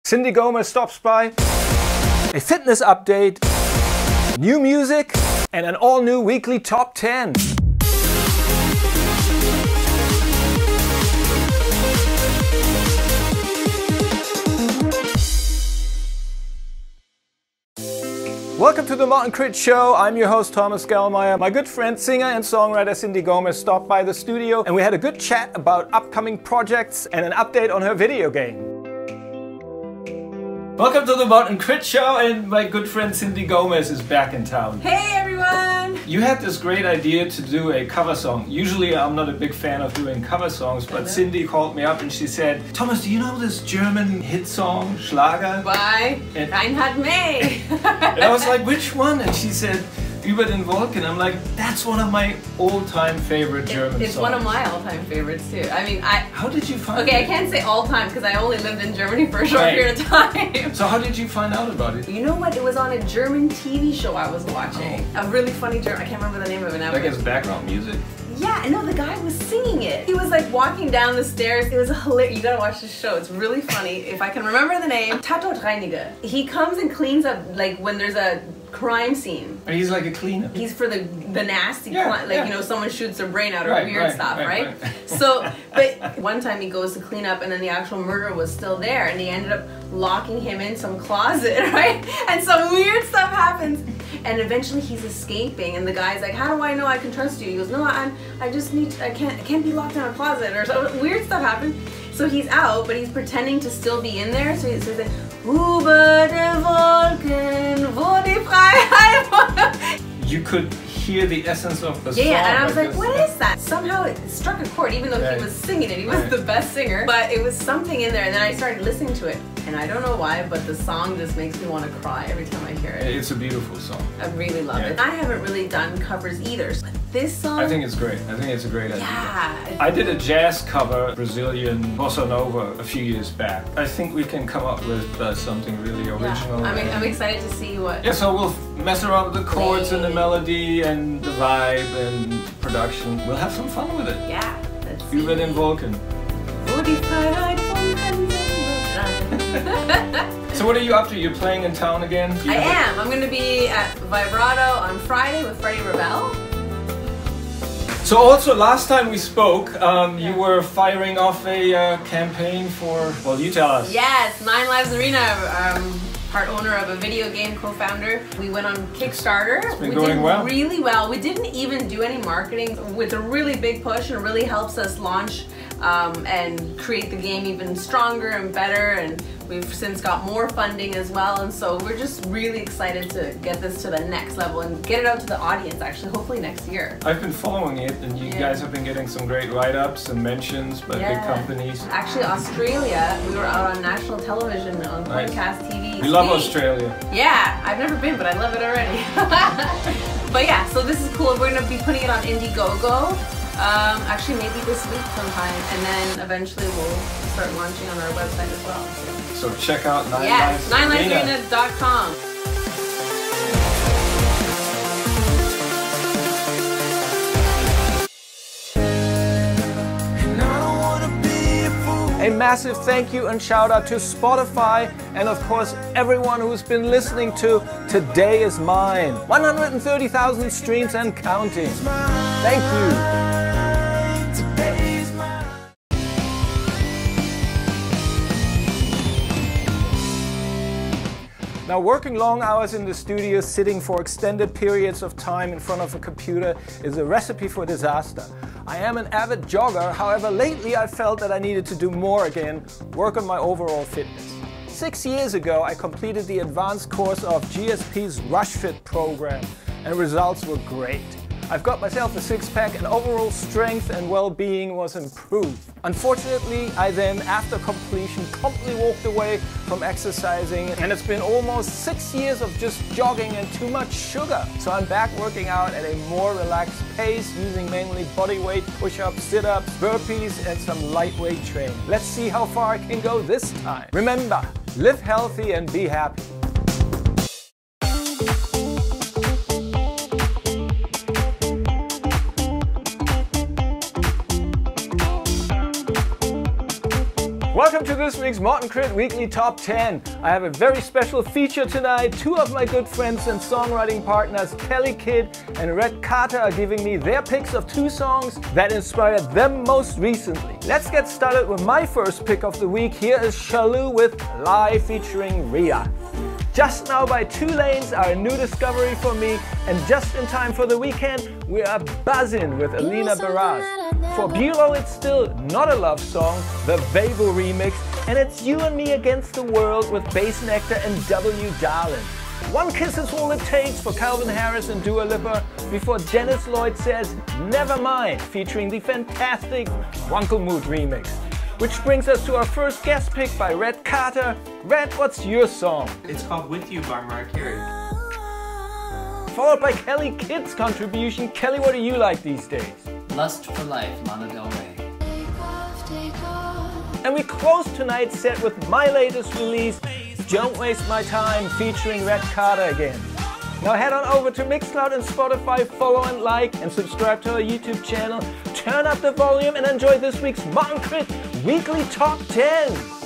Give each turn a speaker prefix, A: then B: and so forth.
A: Cindy Gomez stops by, a fitness update, new music, and an all-new weekly top 10. Welcome to the Mot Krid Show. I'm your host Thomas Gellmeyer. My good friend, singer and songwriter Cindy Gomez stopped by the studio and we had a good chat about upcoming projects and an update on her video game. Welcome to the Mot Krid Show, and my good friend Cindy Gomez is back in town.
B: Hey everyone!
A: You had this great idea to do a cover song. Usually I'm not a big fan of doing cover songs, but Cindy called me up and she said, Thomas, do you know this German hit song, Schlager?
B: By Reinhard Mey.
A: And I was like, which one? And she said, Über Den Wolken. I'm like, that's one of my all-time favorite German songs.
B: It's one of my all-time favorites too. I mean,
A: How did you find it?
B: Okay, I can't say all-time because I only lived in Germany for a short period of time.
A: So how did you find out about it?
B: You know what? It was on a German TV show I was watching. A really funny German, I can't remember the name of it now.
A: Like as background music?
B: Yeah, I know the guy was singing it. He was like walking down the stairs. It was hilarious. You gotta watch this show. It's really funny. If I can remember the name, Tatortreiniger. He comes and cleans up like when there's a crime scene.
A: And he's like a cleaner.
B: He's for the nasty, you know, someone shoots their brain out or weird stuff, right? So, but one time he goes to clean up and then the actual murderer was still there and they ended up locking him in some closet, right? And some weird stuff happens. And eventually he's escaping and the guy's like, how do I know I can trust you? He goes, no, I can't be locked in a closet, or so weird stuff happened. So he's out, but he's pretending to still be in there. So he says, Über Den Wolken, wo die Freiheit.
A: You could hear the essence of the song.
B: Yeah, and I was like, what is that? Somehow it struck a chord, even though he was singing it. He was the best singer, but it was something in there. And then I started listening to it. And I don't know why, but the song just makes me want to cry every time I hear it.
A: It's a beautiful song.
B: I really love it. I haven't really done covers either, but this song...
A: I think it's great. I think it's a great idea.
B: Yeah.
A: I did a jazz cover, Brazilian bossa nova, a few years back. I think we can come up with something really original.
B: Yeah. I'm excited to see what...
A: Yeah, so we'll mess around with the chords and the melody and the vibe and production. We'll have some fun with it.
B: Yeah.
A: Über Den Wolken.
B: Wo die Freiheit vom
A: So what are you up to? You're playing in town again?
B: I am. I'm going to be at Vibrato on Friday with Freddie Rebel.
A: So also last time we spoke, you were firing off a campaign for, well, you tell us.
B: Yes, 9 Lives Arena, part owner of a video game, co-founder. We went on Kickstarter.
A: It's been going well.
B: Really well. We didn't even do any marketing, with a really big push, and it really helps us launch and create the game even stronger and better, and we've since got more funding as well, and so we're just really excited to get this to the next level and get it out to the audience actually, hopefully next year.
A: I've been following it and you guys have been getting some great write-ups and mentions by big companies.
B: Actually Australia, we were out on national television on Podcast TV.
A: We love Australia. Yeah,
B: I've never been, but I love it already. But yeah, so this is cool. We're going to be putting it on Indiegogo. Actually maybe this week sometime, and then eventually we'll start launching on our website as well.
A: So check out
B: 9livesarena.com.
A: A massive thank you and shout out to Spotify and of course everyone who's been listening to Today Is Mine. 130,000 streams and counting. Thank you. Now, working long hours in the studio, sitting for extended periods of time in front of a computer is a recipe for disaster. I am an avid jogger, however lately I felt that I needed to do more again, work on my overall fitness. 6 years ago I completed the advanced course of GSP's Rush Fit program and results were great. I've got myself a six-pack and overall strength and well-being was improved. Unfortunately, I then, after completion, promptly walked away from exercising, and it's been almost 6 years of just jogging and too much sugar. So I'm back working out at a more relaxed pace, using mainly body weight, push-ups, sit-ups, burpees, and some lightweight training. Let's see how far I can go this time. Remember, live healthy and be happy. Welcome Welcome to this week's Mot Krid Weekly Top 10. I have a very special feature tonight. Two of my good friends and songwriting partners, Kelly Kidd and Red Carter, are giving me their picks of 2 songs that inspired them most recently. Let's get started with my first pick of the week. Here is Shalou with Live featuring Rhea. Just Now by 2 Lanes are a new discovery for me, and just in time for the weekend, we are buzzing with Alina Baraz. For Bulow, it's still not a love song, the Vevo remix, and it's You and Me Against the World with Bass Nectar and W. Darlin. One Kiss is all it takes for Calvin Harris and Dua Lipa before Dennis Lloyd says Never Mind, featuring the fantastic Wankelmood remix. Which brings us to our first guest pick by Red Carter. Red, what's your song?
C: It's called With You by Mariah Carey.
A: Followed by Kelly Kidd's contribution. Kelly, what do you like these days?
D: Lust for Life, Lana Del Rey.
A: And we close tonight's set with my latest release, Don't Waste My Time, featuring Red Carter again. Now head on over to Mixcloud and Spotify, follow and like, and subscribe to our YouTube channel. Turn up the volume and enjoy this week's Mot Krid Weekly Top 10.